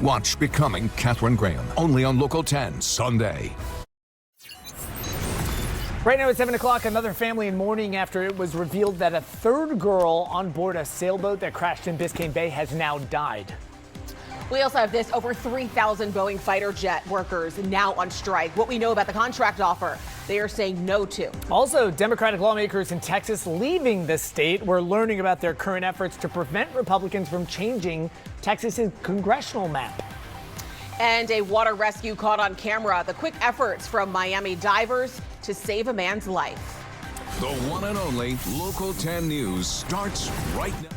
Watch Becoming Katharine Graham, only on Local 10 Sunday. Right now at 7 o'clock, another family in mourning after it was revealed that a third girl on board a sailboat that crashed in Biscayne Bay has now died. We also have this: over 3,000 Boeing fighter jet workers now on strike. What we know about the contract offer, they are saying no to. Also, Democratic lawmakers in Texas leaving the state. We're learning about their current efforts to prevent Republicans from changing Texas's congressional map. And a water rescue caught on camera. The quick efforts from Miami divers to save a man's life. The one and only Local 10 News starts right now.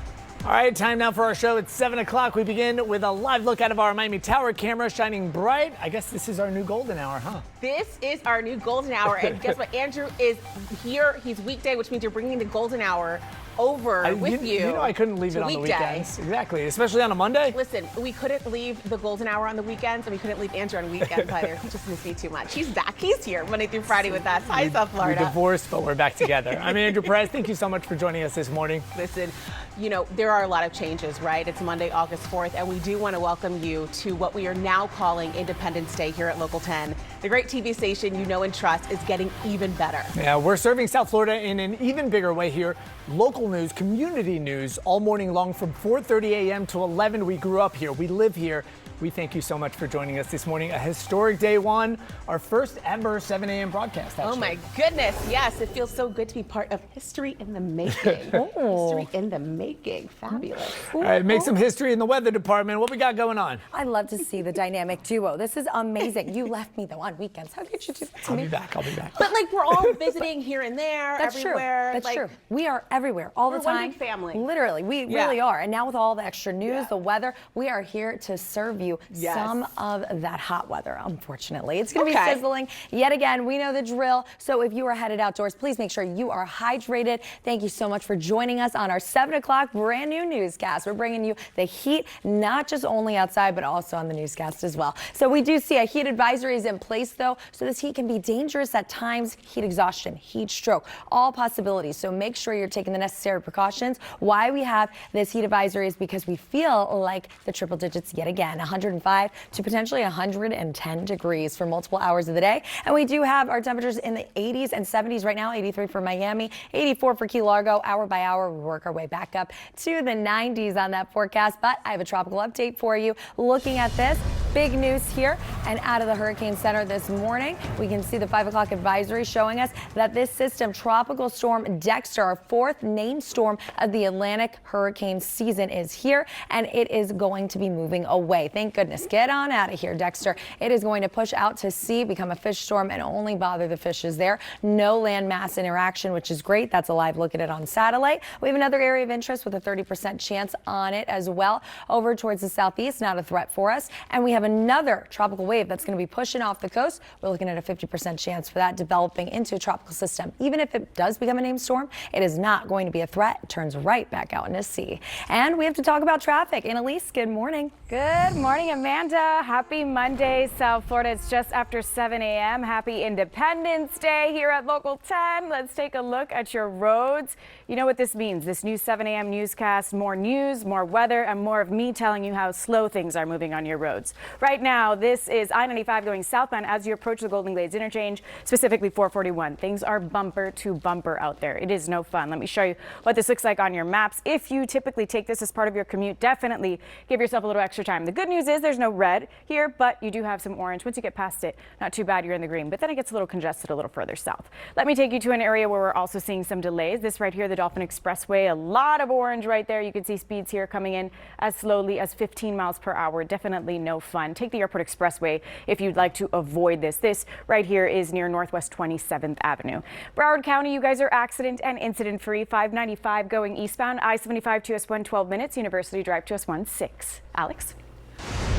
All right, time now for our show. It's 7 o'clock. We begin with a live look out of our Miami Tower camera, shining bright. I guess this is our new golden hour, huh? This is our new golden hour. And guess what? Andrew is here. He's weekday, which means you're bringing the golden hour over with you. You know I couldn't leave it on the weekends. Exactly, especially on a Monday. Listen, we couldn't leave the golden hour on the weekends, and we couldn't leave Andrew on weekends either. He just missed me too much. He's back. He's here Monday through Friday with us. Hi, South Florida. We're divorced, but we're back together. I'm Andrew Perez. Thank you so much for joining us this morning. Listen, you know, there are a lot of changes, right? It's Monday, August 4th, and we do want to welcome you to what we are now calling Independence Day here at Local 10. The great TV station you know and trust is getting even better. Yeah, we're serving South Florida in an even bigger way here. Local news, community news, all morning long from 4:30 a.m. to 11. We grew up here. We live here. We thank you so much for joining us this morning. A historic day one, our first ever 7 a.m. broadcast. Actually. Oh my goodness, yes. It feels so good to be part of history in the making. History in the making. Fabulous. All right, make some history in the weather department. What we got going on? I love to see the dynamic duo. This is amazing. You left me though on weekends. How could you do that to me? I'll be back. But like we're all visiting here and there, That's everywhere. True. That's true. We are everywhere all the time. We're one big family. Literally, we really are. And now with all the extra news, the weather, we are here to serve you some of that hot weather, unfortunately. It's going to be sizzling yet again. We know the drill. So if you are headed outdoors, please make sure you are hydrated. Thank you so much for joining us on our 7 o'clock brand new newscast. We're bringing you the heat, not just only outside, but also on the newscast as well. So we do see a heat advisory is in place, though. So this heat can be dangerous at times. Heat exhaustion, heat stroke, all possibilities. So make sure you're taking the necessary precautions. Why we have this heat advisory is because we feel like the triple digits yet again, 105 to potentially 110 degrees for multiple hours of the day. And we do have our temperatures in the 80s and 70s right now, 83 for Miami, 84 for Key Largo. Hour by hour, we work our way back up to the 90s on that forecast. But I have a tropical update for you. Looking at this, big news here and out of the Hurricane Center this morning, we can see the 5 o'clock advisory showing us that this system, Tropical Storm Dexter, our fourth named storm of the Atlantic hurricane season, is here, and it is going to be moving away. Thank goodness. Get on out of here, Dexter. It is going to push out to sea, become a fish storm, and only bother the fishes there. No land mass interaction, which is great. That's a live look at it on satellite. We have another area of interest with a 30% chance on it as well over towards the southeast. Not a threat for us. And we have another tropical wave that's going to be pushing off the coast. We're looking at a 50% chance for that developing into a tropical system. Even if it does become a named storm, it is not going to be a threat. It turns right back out into sea. And we have to talk about traffic. Annalise, good morning. Good morning, Amanda. Happy Monday, South Florida. It's just after 7 a.m. Happy Independence Day here at Local 10. Let's take a look at your roads. You know what this means. This new 7 a.m. newscast, more news, more weather, and more of me telling you how slow things are moving on your roads. Right now, this is I-95 going southbound as you approach the Golden Glades interchange, specifically 441. Things are bumper to bumper out there. It is no fun. Let me show you what this looks like on your maps. If you typically take this as part of your commute, definitely give yourself a little extra time. The good news is there's no red here, but you do have some orange. Once you get past it, not too bad, you're in the green, but then it gets a little congested a little further south. Let me take you to an area where we're also seeing some delays. This right here, the Dolphin Expressway, a lot of orange right there. You can see speeds here coming in as slowly as 15 miles per hour. Definitely no fun. Take the Airport Expressway if you'd like to avoid this. This right here is near Northwest 27th Avenue. Broward County, you guys are accident and incident free. 595 going eastbound, I-75 to US1 12 minutes, University Drive to US1 6. Alex?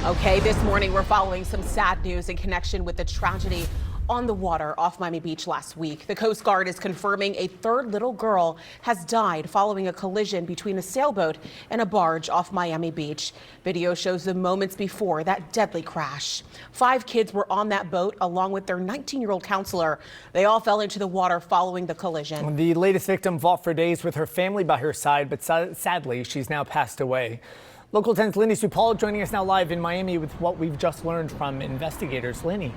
Okay, this morning we're following some sad news in connection with the tragedy on the water off Miami Beach last week. The Coast Guard is confirming a third little girl has died following a collision between a sailboat and a barge off Miami Beach. Video shows the moments before that deadly crash. 5 kids were on that boat along with their 19-year-old counselor. They all fell into the water following the collision. The latest victim fought for days with her family by her side, but sadly, she's now passed away. Local 10's Lenny Supal joining us now live in Miami with what we've just learned from investigators. Lenny.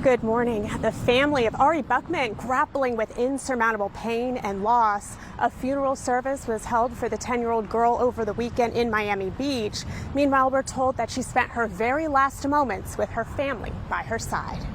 Good morning. The family of Ari Buckman grappling with insurmountable pain and loss. A funeral service was held for the 10-year-old girl over the weekend in Miami Beach. Meanwhile, we're told that she spent her very last moments with her family by her side.